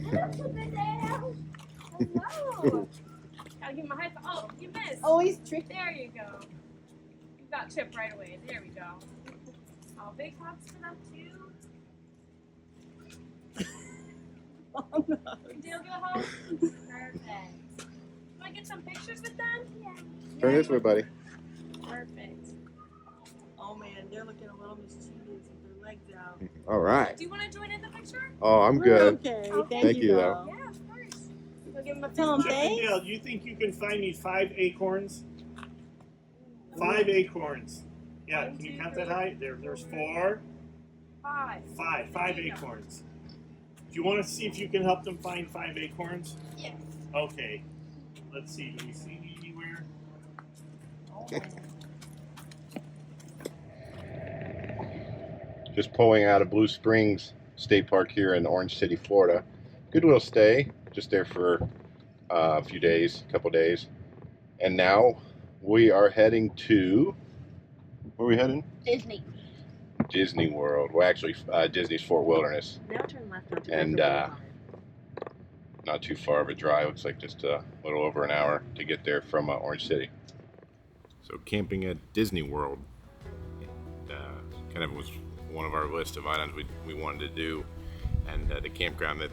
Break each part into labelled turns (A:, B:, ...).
A: Hello. Gotta give him a high five. Oh, you missed.
B: Oh, he's tricky.
A: There you go. You got chipped right away. There we go. Oh, big hugs for them too.
B: Oh, no.
A: Dale, give a hug. Perfect. Want to get some pictures with them? Yeah.
C: Turn this way, buddy.
A: Perfect.
B: Oh man, they're looking a little mischievous with their legs out.
C: All right.
A: Do you want to join in the picture?
C: Oh, I'm
B: We're
C: good.
B: Okay,
C: Thank you, though.
A: Yeah, of course. So give him a
B: Tell him
A: fist bump.
B: thanks.
D: Dale, do you think you can find me 5 acorns? 5 acorns. Yeah,
A: One,
D: can you
A: two,
D: count
A: three,
D: that high? There's 4.
A: 5.
D: 5
A: There you go.
D: acorns. Do you want to see if you can help them find 5 acorns?
A: Yes.
D: Okay. Let's see. Do we see me anywhere?
C: Just pulling out of Blue Springs State Park here in Orange City, Florida. Good little stay. Just there for a few days, a couple days. And now we are heading to, where are we heading?
B: Disney.
C: Disney World. Well, actually, Disney's Fort Wilderness.
B: Now turn left onto
C: And,
B: Denver
C: Not too far of a drive. Looks like just a little over an hour to get there from Orange City. So camping at Disney World kind of was one of our list of items we wanted to do, and the campground that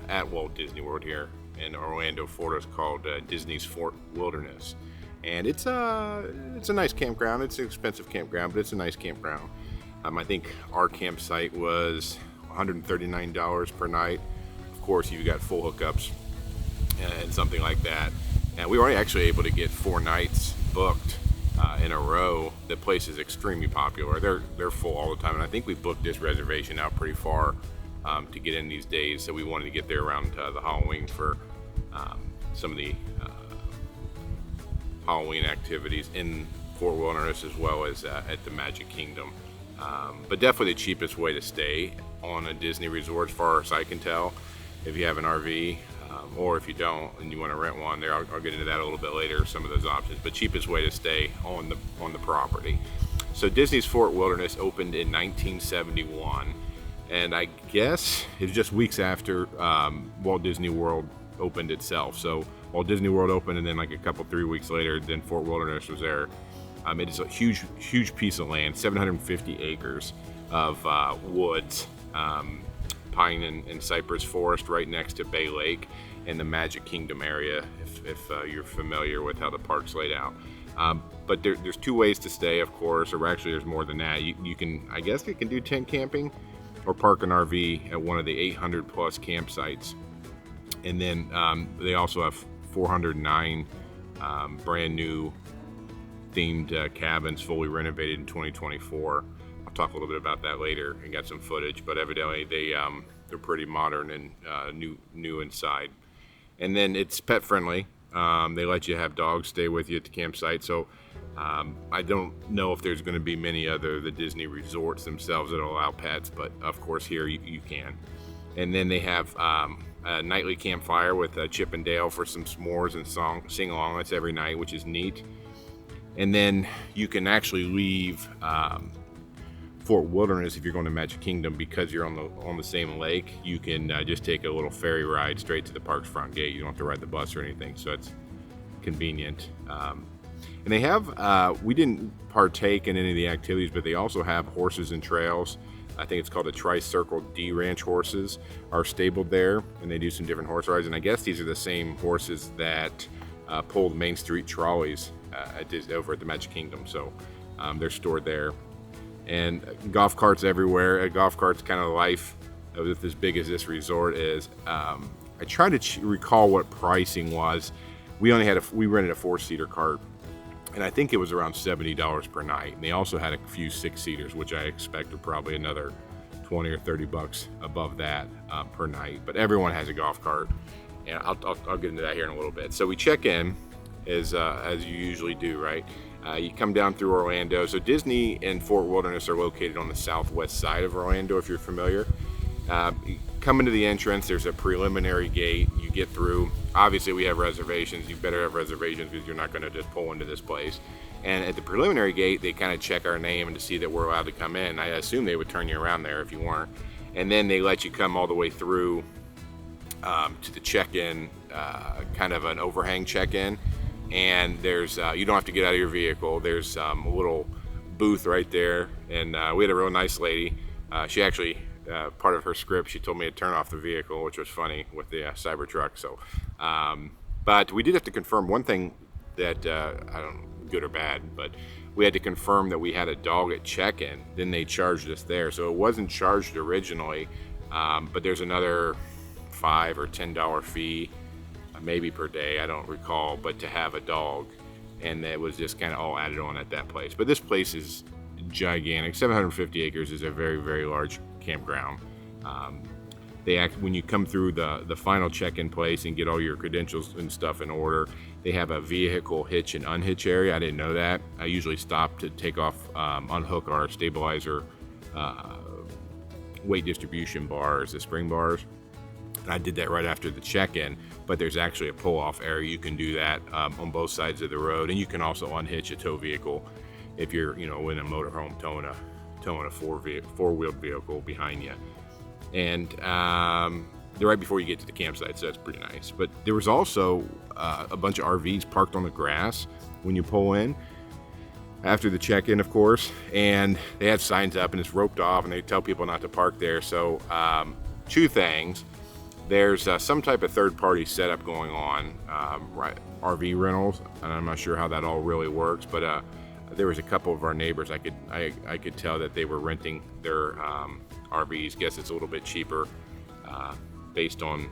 C: at Walt Disney World here in Orlando, Florida is called Disney's Fort Wilderness, and it's a nice campground. It's an expensive campground, but it's a nice campground. I think our campsite was $139 per night. Of course, you've got full hookups and something like that. And we were actually able to get 4 nights booked in a row. The place is extremely popular. They're full all the time, and I think we booked this reservation out pretty far to get in these days. So we wanted to get there around the Halloween for some of the Halloween activities in Fort Wilderness, as well as at the Magic Kingdom. But definitely the cheapest way to stay on a Disney resort, as far as I can tell, if you have an RV, or if you don't and you want to rent one. There, I'll get into that a little bit later, some of those options. But cheapest way to stay on the property. So Disney's Fort Wilderness opened in 1971, and I guess it was just weeks after Walt Disney World opened itself. So Walt Disney World opened, and then like a couple 3 weeks later, then Fort Wilderness was there. It is a huge piece of land, 750 acres of woods, pine and cypress forest right next to Bay Lake in the Magic Kingdom area, if you're familiar with how the park's laid out. But there's 2 ways to stay, of course, or actually there's more than that. You can, I guess you can do tent camping or park an RV at one of the 800 plus campsites. And then they also have 409 brand new themed cabins, fully renovated in 2024. I'll talk a little bit about that later and got some footage, but evidently they're pretty modern and new inside. And then it's pet friendly. They let you have dogs stay with you at the campsite. So I don't know if there's going to be many other the Disney resorts themselves that allow pets, but of course here you can. And then they have a nightly campfire with Chip and Dale for some s'mores and sing along. That's every night, which is neat. And then you can actually leave Fort Wilderness if you're going to Magic Kingdom, because you're on the same lake. You can just take a little ferry ride straight to the park's front gate. You don't have to ride the bus or anything, so it's convenient. And they have we didn't partake in any of the activities, but they also have horses and trails. I think it's called the Tri-Circle D Ranch horses are stabled there, and they do some different horse rides. And I guess these are the same horses that pulled Main Street trolleys over at the Magic Kingdom. So they're stored there. And golf carts everywhere. A golf cart's kind of the life of as big as this resort is. I tried to recall what pricing was. We rented a 4-seater cart, and I think it was around $70 per night. And they also had a few 6-seaters, which I expect are probably another $20 or $30 above that per night. But everyone has a golf cart, and I'll get into that here in a little bit. So we check in as you usually do, right? You come down through Orlando. So Disney and Fort Wilderness are located on the southwest side of Orlando, if you're familiar. You come into the entrance, there's a preliminary gate. You get through. Obviously, we have reservations. You better have reservations because you're not going to just pull into this place. And at the preliminary gate, they kind of check our name and to see that we're allowed to come in. I assume they would turn you around there if you weren't. And then they let you come all the way through to the check-in, kind of an overhang check-in, and there's you don't have to get out of your vehicle. There's a little booth right there, and we had a real nice lady. She actually, part of her script, she told me to turn off the vehicle, which was funny with the Cybertruck. So, but we did have to confirm one thing that I don't know, good or bad, but we had to confirm that we had a dog at check-in. Then they charged us there, so it wasn't charged originally, but there's another $5 or $10 fee, maybe per day, I don't recall, but to have a dog, and it was just kind of all added on at that place. But this place is gigantic. 750 acres is a very, very large campground. When you come through the final check-in place and get all your credentials and stuff in order, they have a vehicle hitch and unhitch area. I didn't know that. I usually stop to take off, unhook our stabilizer weight distribution bars, the spring bars. And I did that right after the check-in, but there's actually a pull-off area. You can do that on both sides of the road, and you can also unhitch a tow vehicle if you're, in a motorhome towing a four-wheeled vehicle behind you. And they're right before you get to the campsite, so that's pretty nice. But there was also a bunch of RVs parked on the grass when you pull in after the check-in, of course, and they have signs up and it's roped off, and they tell people not to park there. So two things: there's some type of third-party setup going on, right, RV rentals, and I'm not sure how that all really works, but there was a couple of our neighbors, I could tell that they were renting their RVs. Guess it's a little bit cheaper based on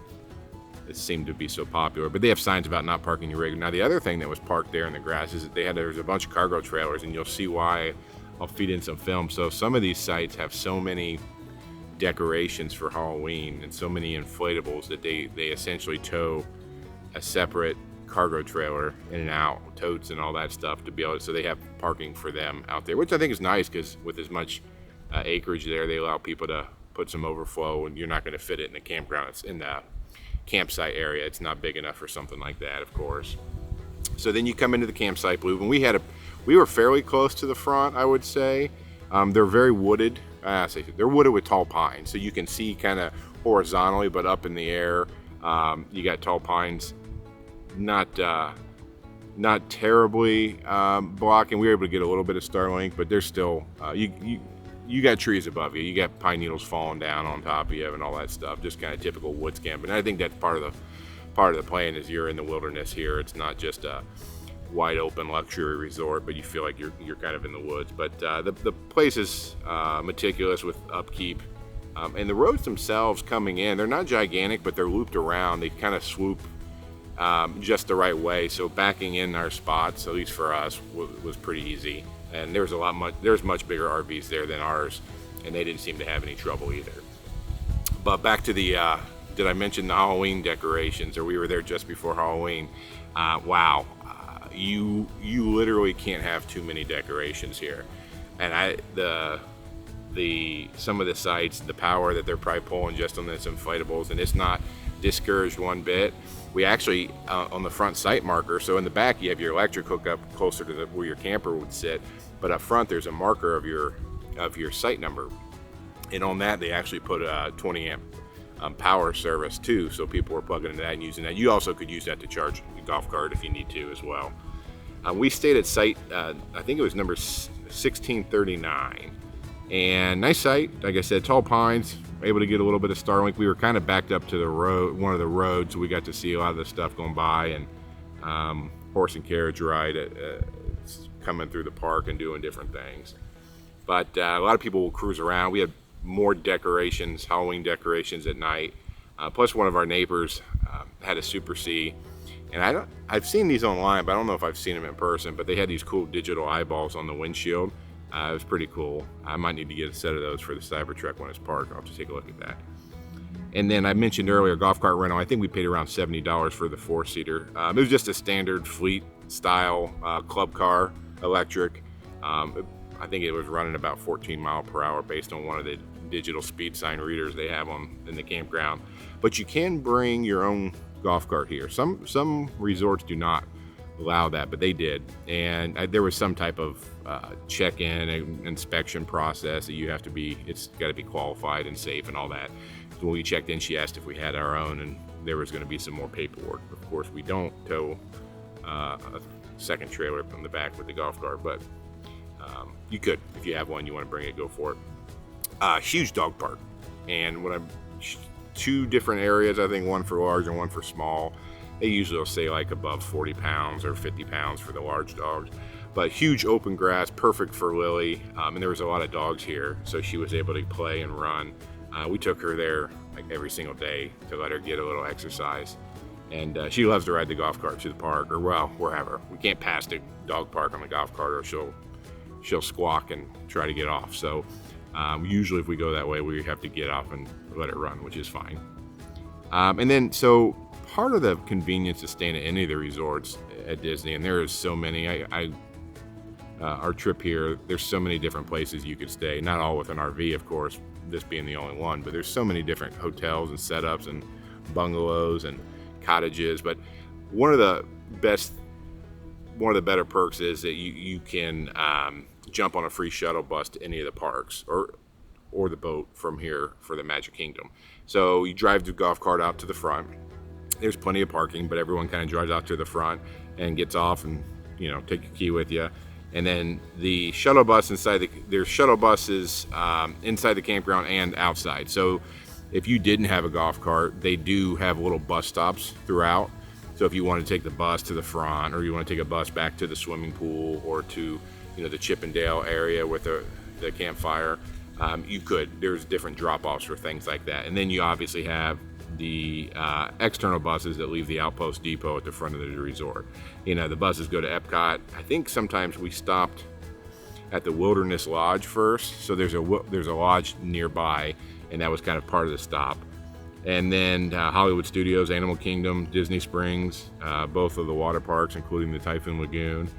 C: it seemed to be so popular, but they have signs about not parking your rig. Now the other thing that was parked there in the grass is that there's a bunch of cargo trailers, and you'll see why. I'll feed in some film. So some of these sites have so many decorations for Halloween and so many inflatables that they essentially tow a separate cargo trailer in and out, totes and all that stuff to be able to, so they have parking for them out there, which I think is nice, because with as much acreage there, they allow people to put some overflow, and you're not going to fit it in the campground. It's in the campsite area. It's not big enough for something like that, of course. So then you come into the campsite blue, and we were fairly close to the front, I would say. They're very wooded. They're wooded with tall pines, so you can see kind of horizontally, but up in the air. You got tall pines, not terribly blocking. We were able to get a little bit of Starlink, but there's still you got trees above you. You got pine needles falling down on top of you and all that stuff. Just kind of typical woods camping. I think that's part of the plan, is you're in the wilderness here. It's not just a wide open luxury resort, but you feel like you're kind of in the woods. But the place is meticulous with upkeep, and the roads themselves coming in, they're not gigantic, but they're looped around. They kind of swoop just the right way. So backing in our spots, at least for us, was pretty easy. And there's much bigger RVs there than ours, and they didn't seem to have any trouble either. But back to the, did I mention the Halloween decorations? Or we were there just before Halloween. Wow, you literally can't have too many decorations here. And some of the sites, the power that they're probably pulling just on this inflatables, and it's not discouraged one bit. We actually, on the front site marker, so in the back you have your electric hookup closer to where your camper would sit, but up front there's a marker of your site number, and on that they actually put a 20 amp power service too, so people were plugging into that and using that. You also could use that to charge the golf cart if you need to as well. We stayed at site, I think it was number 1639, and nice site. Like I said, tall pines, able to get a little bit of Starlink. We were kind of backed up to the road, one of the roads, so we got to see a lot of the stuff going by, and horse and carriage ride coming through the park and doing different things. But a lot of people will cruise around. We had more decorations, Halloween decorations at night. Plus one of our neighbors had a Super C, and I've seen these online, but I don't know if I've seen them in person, but they had these cool digital eyeballs on the windshield. It was pretty cool. I might need to get a set of those for the Cybertruck when it's parked. I'll have to take a look at that. And then I mentioned earlier, golf cart rental. I think we paid around $70 for the 4-seater. It was just a standard fleet style club car, electric. I think it was running about 14 miles per hour based on one of the digital speed sign readers they have in the campground. But you can bring your own golf cart here. Some resorts do not allow that, but they did. And there was some type of check-in and inspection process that it's got to be qualified and safe and all that. When we checked in, she asked if we had our own, and there was going to be some more paperwork. Of course, we don't tow a second trailer from the back with the golf cart, but you could, if you have one, you want to bring it, go for it. Huge dog park, and what I'm 2 different areas, I think, one for large and one for small. They usually will say like above 40 pounds or 50 pounds for the large dogs, but huge open grass, perfect for Lily. And there was a lot of dogs here, so she was able to play and run. We took her there like every single day to let her get a little exercise. And she loves to ride the golf cart to the park, or well, wherever. We can't pass the dog park on the golf cart, or she'll squawk and try to get off. So usually if we go that way, we have to get off and let it run, which is fine. And then, so part of the convenience of staying at any of the resorts at Disney, and there is so many, our trip here, there's so many different places you could stay, not all with an RV, of course, this being the only one, but there's so many different hotels and setups and bungalows and cottages. But one of the better perks is that you can jump on a free shuttle bus to any of the parks, or the boat from here for the Magic Kingdom. So you drive the golf cart out to the front. There's plenty of parking, but everyone kind of drives out to the front and gets off and, take your key with you. And then the shuttle bus there's shuttle buses inside the campground and outside. So if you didn't have a golf cart, they do have little bus stops throughout. So if you want to take the bus to the front, or you want to take a bus back to the swimming pool, or to the Chippendale area with the campfire, you could. There's different drop-offs for things like that. And then you obviously have the external buses that leave the Outpost Depot at the front of the resort. The buses go to EPCOT. I think sometimes we stopped at the Wilderness Lodge first. So there's a lodge nearby, and that was kind of part of the stop. And then Hollywood Studios, Animal Kingdom, Disney Springs, both of the water parks, including the Typhoon Lagoon.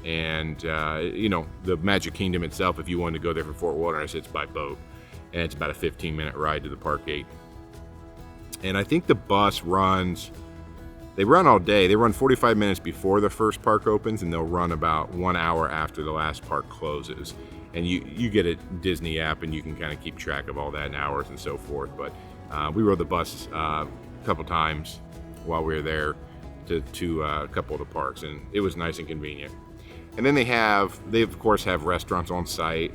C: The Magic Kingdom itself, if you wanted to go there from Fort Wilderness, it's by boat, and it's about a 15-minute ride to the park gate. And I think the bus they run all day. They run 45 minutes before the first park opens, and they'll run about 1 hour after the last park closes. And you get a Disney app, and you can kind of keep track of all that in hours and so forth. But we rode the bus a couple times while we were there to a couple of the parks, and it was nice and convenient. And then they of course have restaurants on site,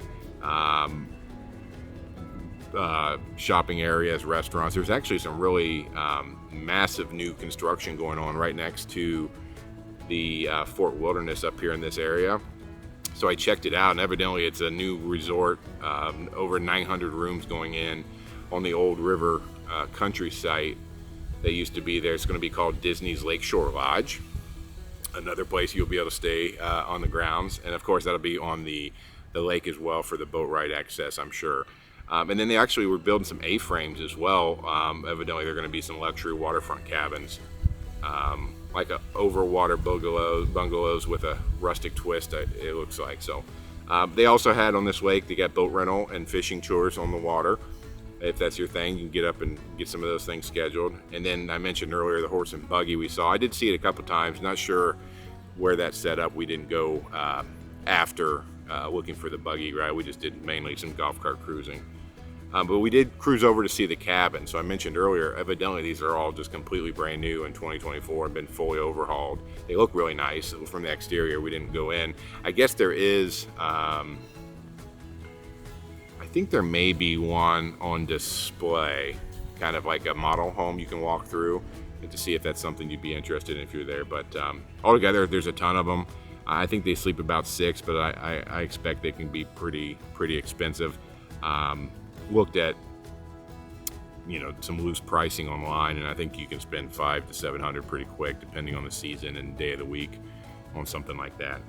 C: shopping areas, restaurants. There's actually some really massive new construction going on right next to the Fort Wilderness up here in this area. So I checked it out, and evidently it's a new resort, over 900 rooms going in on the old river country site that used to be there. It's going to be called Disney's Lakeshore Lodge. Another place you'll be able to stay on the grounds, and of course that'll be on the lake as well for the boat ride access, I'm sure. And then they actually were building some A-frames as well. Evidently there are going to be some luxury waterfront cabins, like a overwater bungalows with a rustic twist, it looks like. So they also had on this lake, they got boat rental and fishing tours on the water. If that's your thing, you can get up and get some of those things scheduled. And then I mentioned earlier the horse and buggy we saw. I did see it a couple times, not sure where that's set up. We didn't go after looking for the buggy ride. We just did mainly some golf cart cruising. But we did cruise over to see the cabin. So I mentioned earlier, evidently these are all just completely brand new in 2024 and been fully overhauled. They look really nice from the exterior. We didn't go in. I guess there is, I think there may be one on display, kind of like a model home you can walk through, and to see if that's something you'd be interested in if you're there. But altogether, there's a ton of them. I think they sleep about 6, but I expect they can be pretty expensive. Looked at some loose pricing online, and I think you can spend $500 to $700 pretty quick, depending on the season and day of the week, on something like that.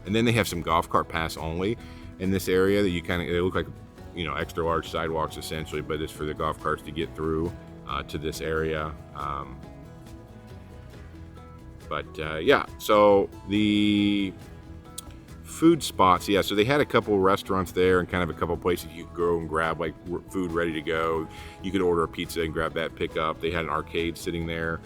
C: And then they have some golf cart pass only in this area that they look like extra large sidewalks essentially, but it's for the golf carts to get through to this area. So the food spots, so they had a couple restaurants there and kind of a couple places you could go and grab like food ready to go. You could order a pizza and grab that pickup. They had an arcade sitting there.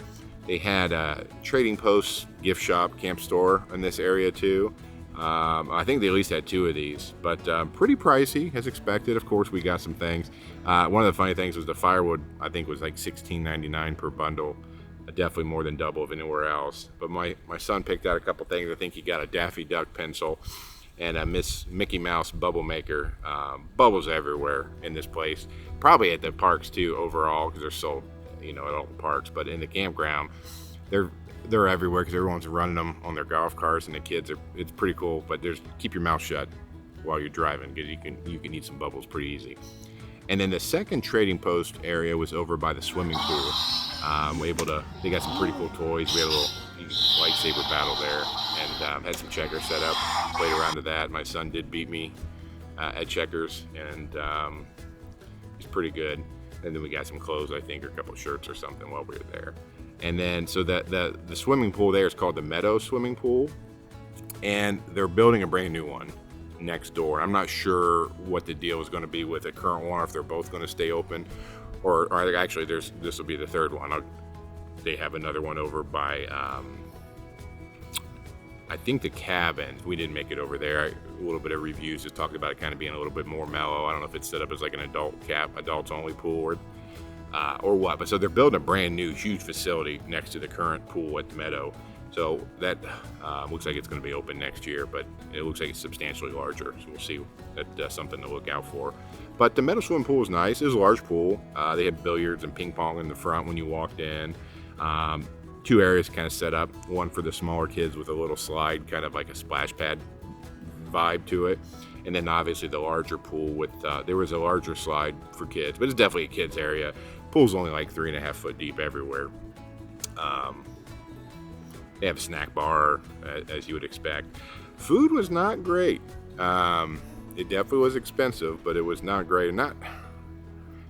C: They had a trading post, gift shop, camp store in this area too. I think they at least had 2 of these, but pretty pricey as expected. Of course, we got some things. One of the funny things was the firewood, I think, was like $16.99 per bundle. Definitely more than double of anywhere else. But my son picked out a couple things. I think he got a Daffy Duck pencil and a Mickey Mouse bubble maker. Bubbles everywhere in this place. Probably at the parks too overall, because they're sold, you know, at all the parks. But in the campground, they're everywhere because everyone's running them on their golf carts, and the kids are. It's pretty cool. But keep your mouth shut while you're driving, because you can eat some bubbles pretty easy. And then the second trading post area was over by the swimming pool. They got some pretty cool toys. We had a little lightsaber battle there, and had some checkers set up. Played around to that. My son did beat me at checkers, and he's pretty good. And then we got some clothes, I think, or a couple of shirts or something while we were there. And then so the swimming pool there is called the Meadow Swimming Pool, and they're building a brand new one next door. I'm not sure what the deal is going to be with the current one, or if they're both going to stay open, or actually this will be the third one. They have another one over by I think the cabin. We didn't make it over there. A little bit of reviews just talked about it kind of being a little bit more mellow. I don't know if it's set up as like an adults only pool or what. But so they're building a brand new huge facility next to the current pool at the Meadow. So that looks like it's going to be open next year, but it looks like it's substantially larger. So we'll see. That's something to look out for. But the Meadow swimming pool is nice. It was a large pool. They had billiards and ping pong in the front when you walked in. 2 areas kind of set up. One for the smaller kids with a little slide, kind of like a splash pad vibe to it. And then obviously the larger pool with, there was a larger slide for kids, but it's definitely a kids area. Pool's only like 3.5 foot deep everywhere. They have a snack bar, as you would expect. Food was not great. It definitely was expensive, but it was not great.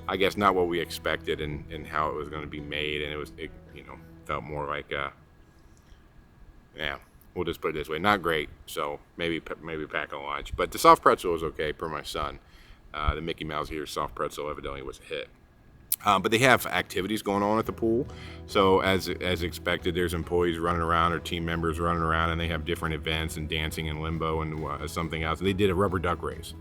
C: I guess not what we expected and how it was going to be made. And it felt more like, we'll just put it this way, not great. So maybe pack a lunch. But the soft pretzel was okay per my son. The Mickey Mouse here soft pretzel evidently was a hit. But they have activities going on at the pool. So as expected, there's employees running around or team members running around, and they have different events and dancing and limbo and something else. And they did a rubber duck race.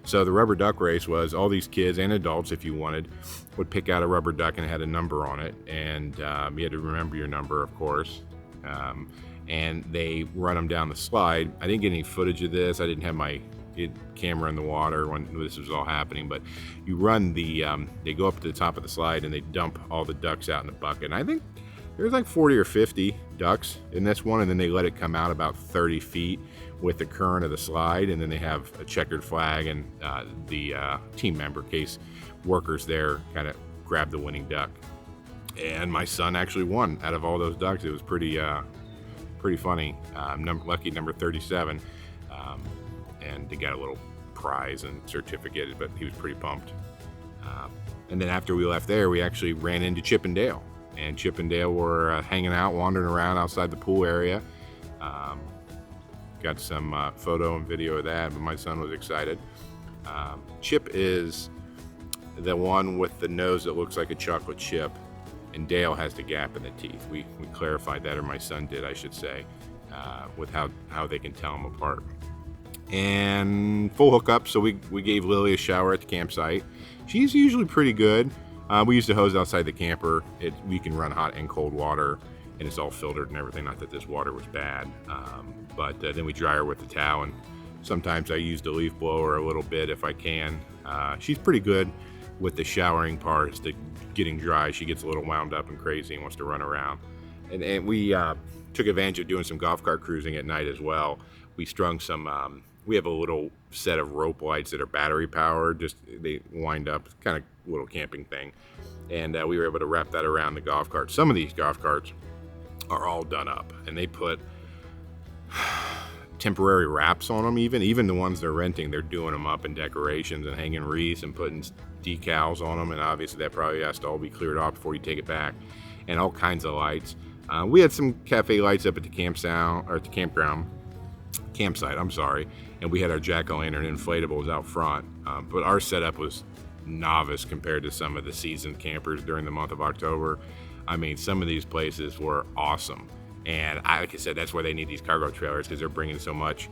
C: So the rubber duck race was all these kids and adults, if you wanted, would pick out a rubber duck and it had a number on it. And you had to remember your number, of course. And they run them down the slide. I didn't get any footage of this. I didn't have my camera in the water when this was all happening, but you run they go up to the top of the slide and they dump all the ducks out in the bucket. And I think there's like 40 or 50 ducks in this one, and then they let it come out about 30 feet with the current of the slide, and then they have a checkered flag, and the team member case workers there kind of grab the winning duck. And my son actually won out of all those ducks. It was pretty funny. Lucky number 37. And they got a little prize and certificate, but he was pretty pumped. And then after we left there, we actually ran into Chip and Dale. And Chip and Dale were hanging out, wandering around outside the pool area. Got some photo and video of that, but my son was excited. Chip is the one with the nose that looks like a chocolate chip, and Dale has the gap in the teeth. We clarified that, or my son did, I should say, with how they can tell them apart. And full hookup, so we gave Lily a shower at the campsite. She's usually pretty good. We used to hose outside the camper. We can run hot and cold water, and it's all filtered and everything. Not that this water was bad, but then we dry her with the towel, and sometimes I use the leaf blower a little bit if I can. She's pretty good with the showering part. It's the getting dry. She gets a little wound up and crazy and wants to run around. And we took advantage of doing some golf cart cruising at night as well. We strung some. We have a little set of rope lights that are battery powered. They wind up, kind of little camping thing. And we were able to wrap that around the golf cart. Some of these golf carts are all done up, and they put temporary wraps on them. Even the ones they're renting, they're doing them up in decorations and hanging wreaths and putting decals on them. And obviously that probably has to all be cleared off before you take it back. And all kinds of lights. We had some cafe lights up at the campsite, and we had our jack-o'-lantern inflatables out front. But our setup was novice compared to some of the seasoned campers during the month of October. I mean, some of these places were awesome. And like I said, that's why they need these cargo trailers, because they're bringing so much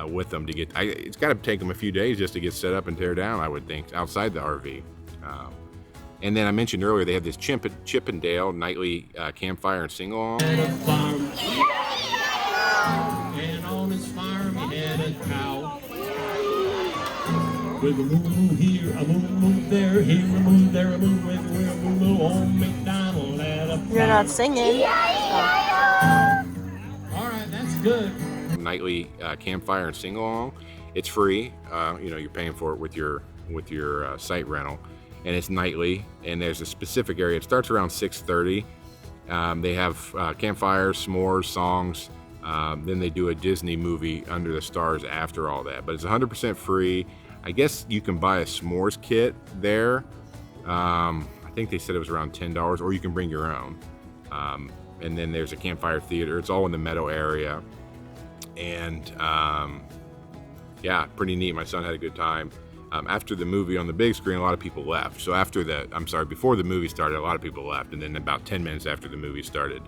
C: with them to get. It's got to take them a few days just to get set up and tear down, I would think, outside the RV. And then I mentioned earlier they have this Chip and Dale nightly campfire and sing along.
E: And on his farm he had a cow. With a moo here, a moo there, here a moo, there a moo, everywhere a moo, on McDonald at a farm.
B: You're not singing.
E: All right, that's good.
C: Nightly campfire and sing along. It's free. You know, you're paying for it with your site rental, and it's nightly. And there's a specific area. It starts around 6:30. They have campfires, s'mores, songs. Then they do a Disney movie under the stars after all that. But it's 100% free. I guess you can buy a s'mores kit there. I think they said it was around $10, or you can bring your own. And then there's a campfire theater. It's all in the meadow area. And yeah, pretty neat. My son had a good time. After the movie on the big screen, a lot of people left. So before the movie started, a lot of people left. And then about 10 minutes after the movie started,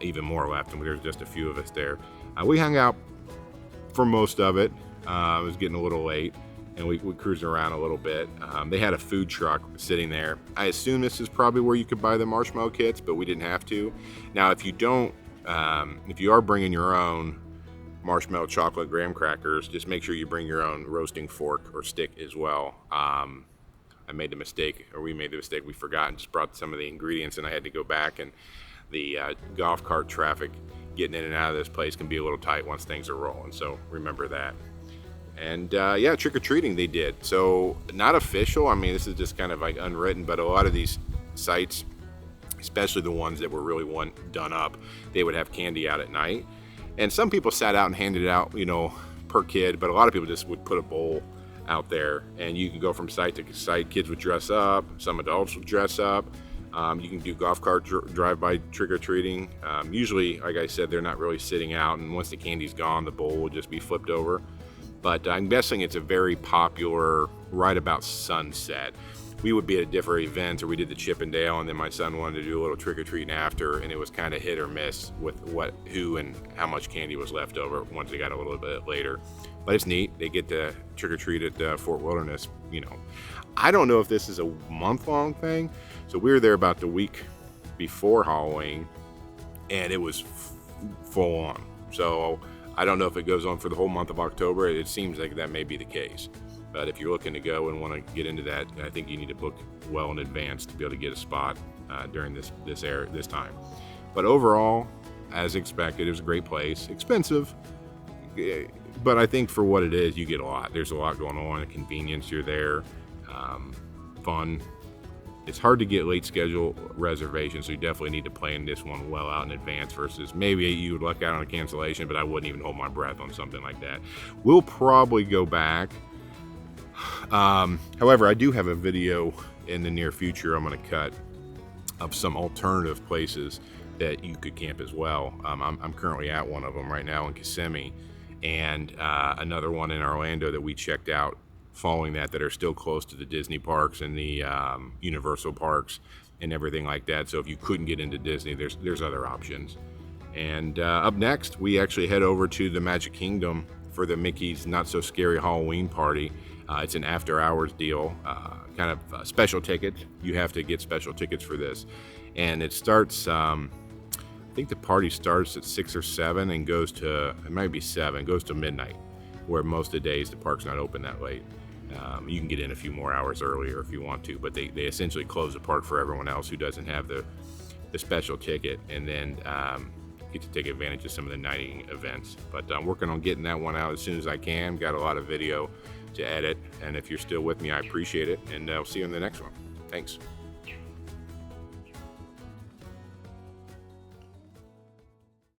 C: even more left. And there was just a few of us there. We hung out for most of it. It was getting a little late, and we cruised around a little bit. They had a food truck sitting there. I assume this is probably where you could buy the marshmallow kits, but we didn't have to. Now, if you are bringing your own marshmallow chocolate graham crackers, just make sure you bring your own roasting fork or stick as well. I made the mistake, or we made the mistake, we forgot and just brought some of the ingredients, and I had to go back, and the golf cart traffic getting in and out of this place can be a little tight once things are rolling, so remember that. And yeah, trick-or-treating they did. So not official, I mean, this is just kind of like unwritten, but a lot of these sites, especially the ones that were really done up, they would have candy out at night. And some people sat out and handed it out, you know, per kid, but a lot of people just would put a bowl out there, and you can go from site to site. Kids would dress up, some adults would dress up. You can do golf cart drive-by trick-or-treating. Usually, like I said, they're not really sitting out, and once the candy's gone, the bowl will just be flipped over. But I'm guessing it's a very popular right about sunset. We would be at different events, or we did the Chip and Dale, and then my son wanted to do a little trick-or-treating after, and it was kind of hit or miss with who and how much candy was left over once they got a little bit later. But it's neat. They get to trick-or-treat at Fort Wilderness, you know. I don't know if this is a month-long thing. So we were there about the week before Halloween, and it was full on. So I don't know if it goes on for the whole month of October. It seems like that may be the case. But if you're looking to go and want to get into that, I think you need to book well in advance to be able to get a spot during this time. But overall, as expected, it was a great place. Expensive, but I think for what it is, you get a lot. There's a lot going on. The convenience, you're there. Fun. It's hard to get late schedule reservations, so you definitely need to plan this one well out in advance versus maybe you would luck out on a cancellation, but I wouldn't even hold my breath on something like that. We'll probably go back. However, I do have a video in the near future I'm going to cut of some alternative places that you could camp as well. I'm currently at one of them right now in Kissimmee, and another one in Orlando that we checked out following that are still close to the Disney parks and the Universal parks and everything like that. So if you couldn't get into Disney, there's other options. And up next, we actually head over to the Magic Kingdom for the Mickey's Not So Scary Halloween Party. It's an after hours deal, kind of special tickets. You have to get special tickets for this. And it starts, I think the party starts at 6 or 7 and goes to, it might be 7, goes to midnight, where most of the days the park's not open that late. You can get in a few more hours earlier if you want to, but they essentially close the park for everyone else who doesn't have the special ticket, and then get to take advantage of some of the nighting events. But I'm working on getting that one out as soon as I can. Got a lot of video to edit, and if you're still with me, I appreciate it, and I'll see you in the next one. Thanks.